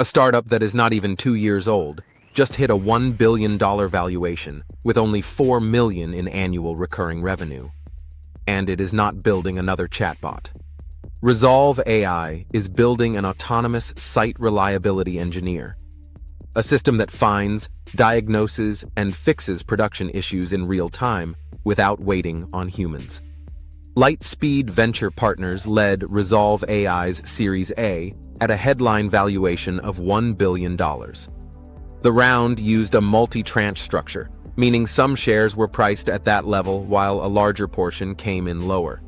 A startup that is not even 2 years old just hit a $1 billion valuation with only $4 million in annual recurring revenue. And it is not building another chatbot. Resolve AI is building an autonomous site reliability engineer, a system that finds, diagnoses, and fixes production issues in real time without waiting on humans. Lightspeed Venture Partners led Resolve AI's Series A at a headline valuation of $1 billion. The round used a multi-tranche structure, meaning some shares were priced at that level while a larger portion came in lower.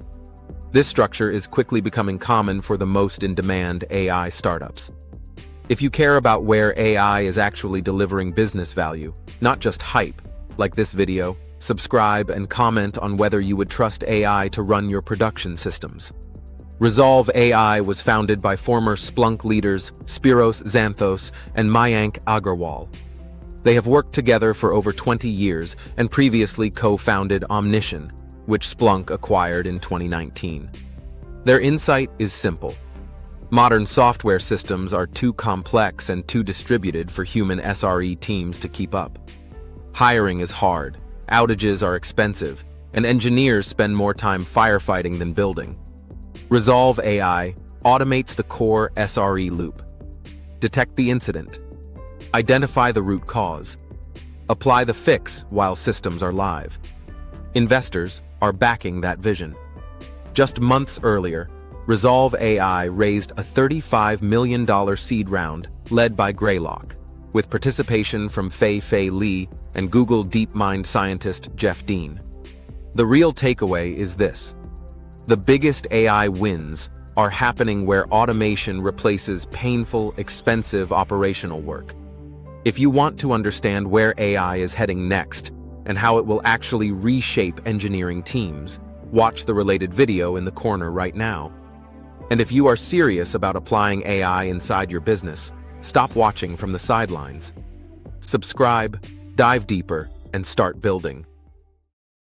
This structure is quickly becoming common for the most in-demand AI startups. If you care about where AI is actually delivering business value, not just hype, like this video, subscribe and comment on whether you would trust AI to run your production systems. Resolve AI was founded by former Splunk leaders Spiros Xanthos and Mayank Agarwal. They have worked together for over 20 years and previously co-founded Omnition, which Splunk acquired in 2019. Their insight is simple. Modern software systems are too complex and too distributed for human SRE teams to keep up. Hiring is hard, outages are expensive, and engineers spend more time firefighting than building. Resolve AI automates the core SRE loop. Detect the incident. Identify the root cause. Apply the fix while systems are live. Investors are backing that vision. Just months earlier, Resolve AI raised a $35 million seed round led by Greylock, with participation from Fei Li and Google DeepMind scientist Jeff Dean. The real takeaway is this. The biggest AI wins are happening where automation replaces painful, expensive operational work. If you want to understand where AI is heading next and how it will actually reshape engineering teams, watch the related video in the corner right now. And if you are serious about applying AI inside your business, stop watching from the sidelines. Subscribe, dive deeper, and start building.